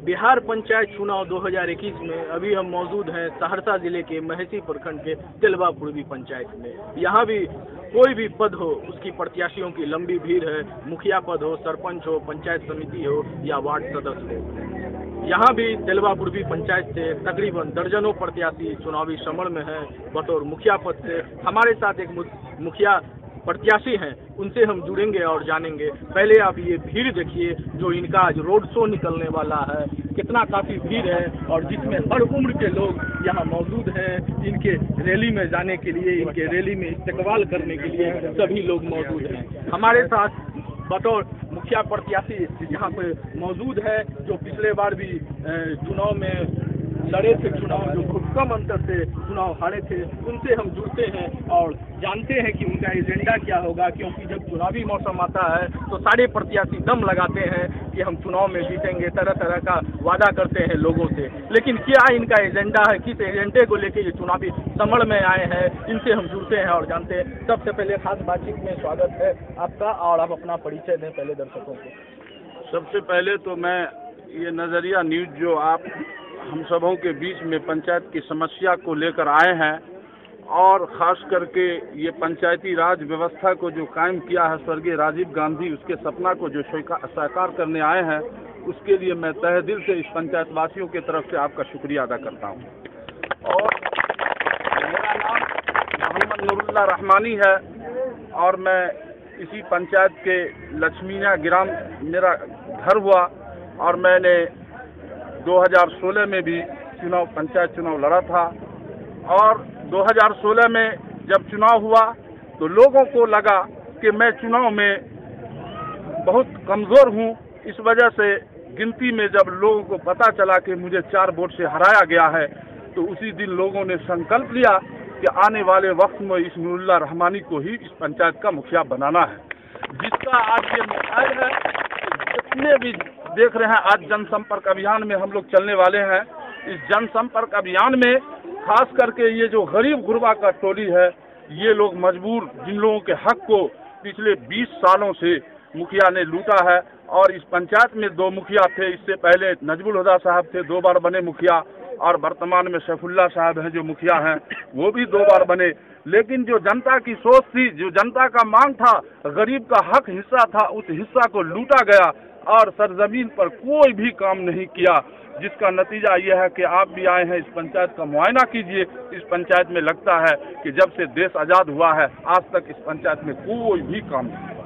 बिहार पंचायत चुनाव 2021 में अभी हम मौजूद हैं सहरसा जिले के महेसी प्रखंड के तेलवा पूर्वी पंचायत में। यहाँ भी कोई भी पद हो उसकी प्रत्याशियों की लंबी भीड़ है। मुखिया पद हो, सरपंच हो, पंचायत समिति हो या वार्ड सदस्य हो। यहाँ भी तेलवा पूर्वी पंचायत से तकरीबन दर्जनों प्रत्याशी चुनावी समर में हैं। बतौर मुखिया पद से हमारे साथ एक मुखिया प्रत्याशी हैं, उनसे हम जुड़ेंगे और जानेंगे। पहले आप ये भीड़ देखिए जो इनका आज रोड शो निकलने वाला है, कितना काफ़ी भीड़ है और जिसमें हर उम्र के लोग यहाँ मौजूद हैं। इनके रैली में जाने के लिए, इनके रैली में इस्तेकबाल करने के लिए सभी लोग मौजूद हैं। हमारे साथ बतौर मुखिया प्रत्याशी यहाँ पे मौजूद है जो पिछले बार भी चुनाव में लड़े थे, चुनाव जो बहुत कम अंतर से चुनाव हारे थे। उनसे हम जुड़ते हैं और जानते हैं कि उनका एजेंडा क्या होगा, क्योंकि जब चुनावी मौसम आता है तो सारे प्रत्याशी दम लगाते हैं कि हम चुनाव में जीतेंगे, तरह तरह का वादा करते हैं लोगों से। लेकिन क्या इनका एजेंडा है, किस एजेंडे को लेकर ये चुनावी समर में आए हैं, इनसे हम जुड़ते हैं और जानते हैं। सबसे पहले खास बातचीत में स्वागत है आपका और आप अपना परिचय दें पहले दर्शकों को। सबसे पहले तो मैं ये नज़रिया न्यूज़ जो आप हम सबों के बीच में पंचायत की समस्या को लेकर आए हैं और ख़ास करके ये पंचायती राज व्यवस्था को जो कायम किया है स्वर्गीय राजीव गांधी, उसके सपना को जो साकार करने आए हैं, उसके लिए मैं तहे दिल से इस पंचायत वासियों की तरफ से आपका शुक्रिया अदा करता हूँ। और मेरा नाम मोहम्मद नूरुल्लाह रहमानी है और मैं इसी पंचायत के लक्ष्मीना ग्राम मेरा घर हुआ और मैंने 2016 में भी पंचायत चुनाव लड़ा था। और 2016 में जब चुनाव हुआ तो लोगों को लगा कि मैं चुनाव में बहुत कमज़ोर हूं। इस वजह से गिनती में जब लोगों को पता चला कि मुझे 4 वोट से हराया गया है तो उसी दिन लोगों ने संकल्प लिया कि आने वाले वक्त में इस नूरुल्लाह रहमानी को ही इस पंचायत का मुखिया बनाना है, जिसका आज ये मिसाल है। जितने भी देख रहे हैं आज जनसंपर्क अभियान में हम लोग चलने वाले हैं। इस जनसंपर्क अभियान में खास करके ये जो गरीब गुरबा का टोली है, ये लोग मजबूर, जिन लोगों के हक को पिछले 20 सालों से मुखिया ने लूटा है। और इस पंचायत में 2 मुखिया थे, इससे पहले नजमुल हुदा साहब थे, 2 बार बने मुखिया, और वर्तमान में सैफुल्लाह साहब हैं जो मुखिया हैं, वो भी 2 बार बने। लेकिन जो जनता की सोच थी, जो जनता का मांग था, गरीब का हक हिस्सा था, उस हिस्सा को लूटा गया और सरजमीन पर कोई भी काम नहीं किया, जिसका नतीजा यह है कि आप भी आए हैं, इस पंचायत का मुआयना कीजिए। इस पंचायत में लगता है कि जब से देश आज़ाद हुआ है आज तक इस पंचायत में कोई भी काम नहीं।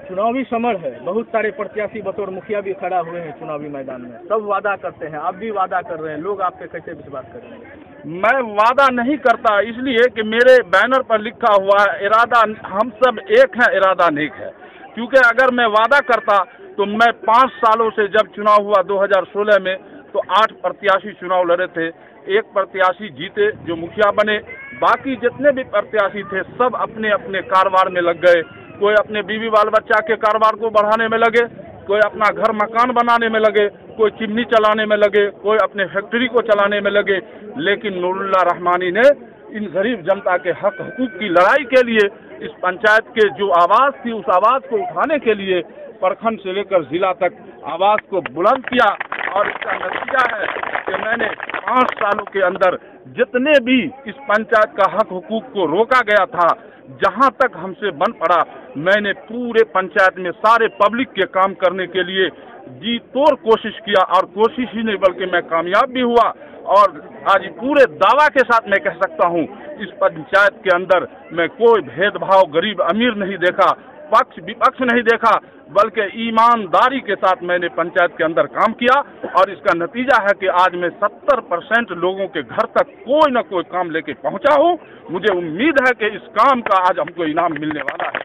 चुनावी समर है, बहुत सारे प्रत्याशी बतौर मुखिया भी खड़ा हुए हैं चुनावी मैदान में, सब वादा करते हैं, आप भी वादा कर रहे हैं, लोग आप पे कैसे विश्वास कर रहे हैं? मैं वादा नहीं करता, इसलिए कि मेरे बैनर पर लिखा हुआ है इरादा हम सब एक है, इरादा नेक है। क्योंकि अगर मैं वादा करता तो मैं 5 सालों से, जब चुनाव हुआ 2016 में, तो 8 प्रत्याशी चुनाव लड़े थे, 1 प्रत्याशी जीते जो मुखिया बने। बाकी जितने भी प्रत्याशी थे सब अपने अपने कारोबार में लग गए। कोई अपने बीवी बाल बच्चा के कारोबार को बढ़ाने में लगे, कोई अपना घर मकान बनाने में लगे, कोई चिमनी चलाने में लगे, कोई अपने फैक्ट्री को चलाने में लगे। लेकिन नूरुल्लाह रहमानी ने इन गरीब जनता के हक हुकूक की लड़ाई के लिए, इस पंचायत के जो आवाज़ थी उस आवाज़ को उठाने के लिए प्रखंड से लेकर जिला तक आवाज़ को बुलंद किया। और इसका नतीजा है कि मैंने 5 सालों के अंदर जितने भी इस पंचायत का हक हुकूक को रोका गया था, जहां तक हमसे बन पड़ा, मैंने पूरे पंचायत में सारे पब्लिक के काम करने के लिए जी तोड़ कोशिश किया। और कोशिश ही नहीं बल्कि मैं कामयाब भी हुआ। और आज पूरे दावा के साथ मैं कह सकता हूं, इस पंचायत के अंदर मैं कोई भेदभाव गरीब अमीर नहीं देखा, पक्ष विपक्ष नहीं देखा, बल्कि ईमानदारी के साथ मैंने पंचायत के अंदर काम किया। और इसका नतीजा है कि आज मैं 70% लोगों के घर तक कोई न कोई काम लेके पहुंचा हूं। मुझे उम्मीद है कि इस काम का आज हमको इनाम मिलने वाला है।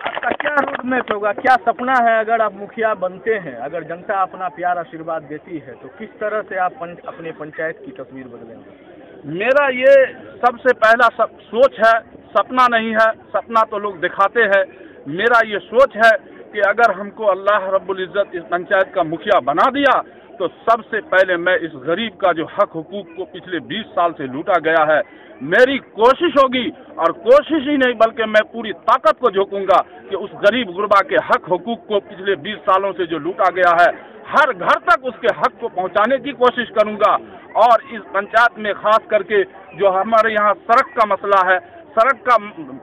आपका क्या रोड मैप होगा, क्या सपना है अगर आप मुखिया बनते हैं, अगर जनता अपना प्यार आशीर्वाद देती है तो किस तरह से आप अपने पंचायत की तस्वीर बदलेंगे? मेरा ये सबसे पहला सोच है, सपना नहीं है, सपना तो लोग दिखाते हैं। मेरा ये सोच है कि अगर हमको अल्लाह रब्बुल इज़्ज़त इस पंचायत का मुखिया बना दिया तो सबसे पहले मैं इस गरीब का जो हक हुकूक को पिछले 20 साल से लूटा गया है, मेरी कोशिश होगी, और कोशिश ही नहीं बल्कि मैं पूरी ताकत को झोंकूंगा कि उस गरीब गुरबा के हक हुकूक को पिछले 20 सालों से जो लूटा गया है, हर घर तक उसके हक को पहुंचाने की कोशिश करूंगा। और इस पंचायत में खास करके जो हमारे यहाँ सड़क का मसला है, सड़क का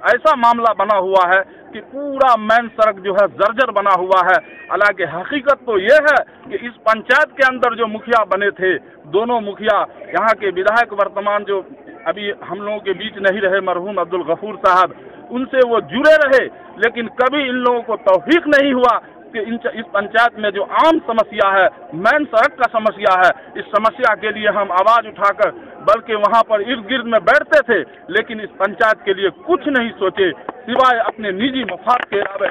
ऐसा मामला बना हुआ है कि पूरा मेन सड़क जो है जर्जर बना हुआ है। हालांकि हकीकत तो ये है कि इस पंचायत के अंदर जो मुखिया बने थे, दोनों मुखिया यहाँ के विधायक वर्तमान जो अभी हम लोगों के बीच नहीं रहे, मरहूम अब्दुल गफूर साहब, उनसे वो जुड़े रहे, लेकिन कभी इन लोगों को तौफीक नहीं हुआ कि इस पंचायत में जो आम समस्या है, मेन सड़क का समस्या है, इस समस्या के लिए हम आवाज़ उठाकर बल्कि वहाँ पर इर्द गिर्द में बैठते थे, लेकिन इस पंचायत के लिए कुछ नहीं सोचे सिवाय अपने निजी मफाद के अलावा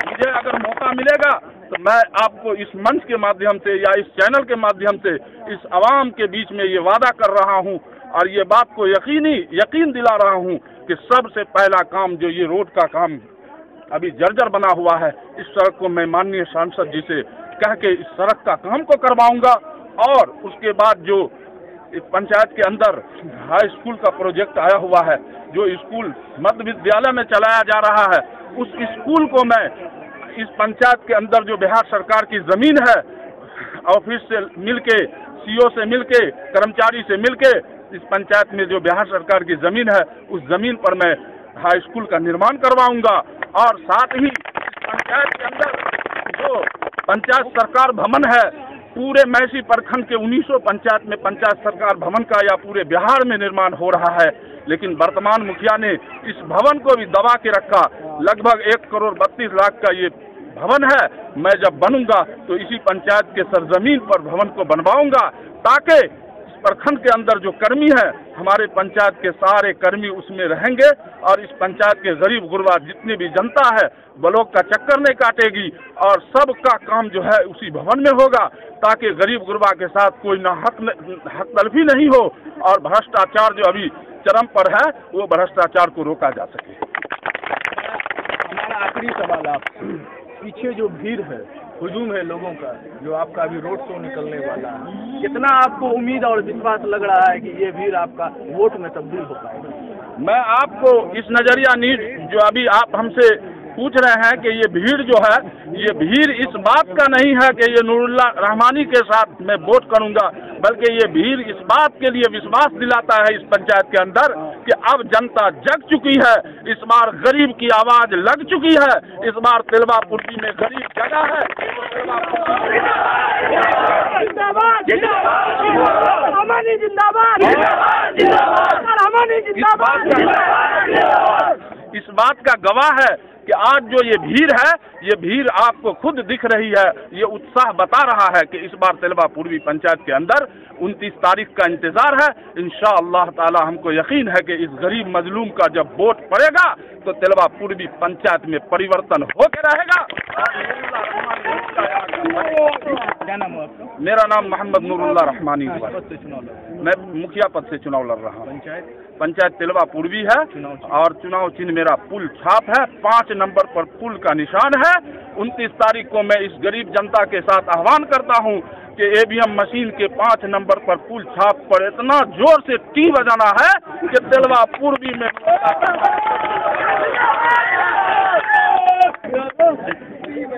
मुझे अगर मौका मिलेगा तो मैं आपको इस मंच के माध्यम से या इस चैनल के माध्यम से इस आवाम के बीच में ये वादा कर रहा हूँ और ये बात को यकीन दिला रहा हूँ कि सबसे पहला काम जो ये रोड का काम अभी जर्जर बना हुआ है, इस सड़क को मैं माननीय सांसद जी से कह के इस सड़क का काम को करवाऊंगा। और उसके बाद जो इस पंचायत के अंदर हाई स्कूल का प्रोजेक्ट आया हुआ है, जो स्कूल मध्य विद्यालय में चलाया जा रहा है, उस स्कूल को मैं इस पंचायत के अंदर जो बिहार सरकार की ज़मीन है, ऑफिस से मिलके, सीओ से मिलके, कर्मचारी से मिलके, इस पंचायत में जो बिहार सरकार की ज़मीन है, उस ज़मीन पर मैं हाई स्कूल का निर्माण करवाऊंगा। और साथ ही इस पंचायत के अंदर जो पंचायत सरकार भवन है, पूरे मैसी प्रखंड के 1900 पंचायत में पंचायत सरकार भवन का या पूरे बिहार में निर्माण हो रहा है, लेकिन वर्तमान मुखिया ने इस भवन को भी दबा के रखा। लगभग 1,32,00,000 का ये भवन है। मैं जब बनूंगा तो इसी पंचायत के सरजमीन पर भवन को बनवाऊंगा, ताकि इस प्रखंड के अंदर जो कर्मी है, हमारे पंचायत के सारे कर्मी उसमें रहेंगे और इस पंचायत के गरीब गुरबा जितनी भी जनता है, ब्लॉक का चक्कर नहीं काटेगी और सबका काम जो है उसी भवन में होगा, ताकि गरीब गुरबा के साथ कोई हक तलफी नहीं हो और भ्रष्टाचार जो अभी चरम पर है वो भ्रष्टाचार को रोका जा सके। हमारा आखिरी सवाल, आप पीछे जो भीड़ है, हुजूम है लोगों का, जो आपका अभी रोड शो निकलने वाला है, कितना आपको उम्मीद और विश्वास लग रहा है कि ये भीड़ आपका वोट में तब्दील हो पाएगा? मैं आपको इस नजरिया न्यूज जो अभी आप हमसे पूछ रहे हैं कि ये भीड़ जो है, ये भीड़ इस बात का नहीं है कि ये नूरुल्लाह रहमानी के साथ मैं वोट करूंगा, बल्कि ये भीड़ इस बात के लिए विश्वास दिलाता है इस पंचायत के अंदर कि अब जनता जग चुकी है, इस बार गरीब की आवाज लग चुकी है, इस बार तिलवापुर्जी में गरीब जगह है। इस बात का गवाह है कि आज जो ये भीड़ है, ये भीड़ आपको खुद दिख रही है, ये उत्साह बता रहा है कि इस बार तिलवा पूर्वी पंचायत के अंदर 29 तारीख का इंतजार है। इंशाअल्लाह ताला हमको यकीन है कि इस गरीब मजलूम का जब वोट पड़ेगा तो तिलवा पूर्वी पंचायत में परिवर्तन होकर रहेगा। क्या नाम है आपका? मेरा नाम मोहम्मद नूरुल्लाह रहमानी है। मैं मुखिया पद से चुनाव लड़ रहा हूँ। पंचायत तिलवा पूर्वी है और चुनाव चिन्ह मेरा पुल छाप है, 5 नंबर पर पुल का निशान है। 29 तारीख को मैं इस गरीब जनता के साथ आह्वान करता हूँ कि ईवीएम मशीन के 5 नंबर पर पुल छाप पर इतना जोर से टी बजाना है कि तिलवा पूर्वी में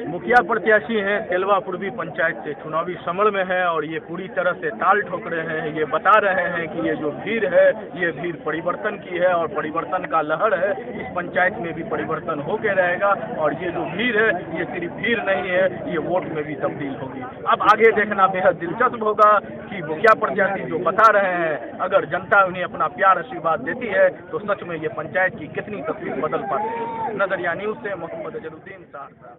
मुखिया प्रत्याशी हैं, तिलवा पूर्वी पंचायत से चुनावी समर में है और ये पूरी तरह से ताल ठोक रहे हैं। ये बता रहे हैं कि ये जो भीड़ है, ये भीड़ परिवर्तन की है और परिवर्तन का लहर है। इस पंचायत में भी परिवर्तन होके रहेगा और ये जो भीड़ है, ये सिर्फ भीड़ नहीं है, ये वोट में भी तब्दील होगी। अब आगे देखना बेहद दिलचस्प होगा कि मुखिया प्रत्याशी जो बता रहे हैं, अगर जनता उन्हें अपना प्यार आशीर्वाद देती है तो सच में ये पंचायत की कितनी तस्वीर बदल पाती है। नजरिया न्यूज से मोहम्मद अजरुद्दीन, सहरसा।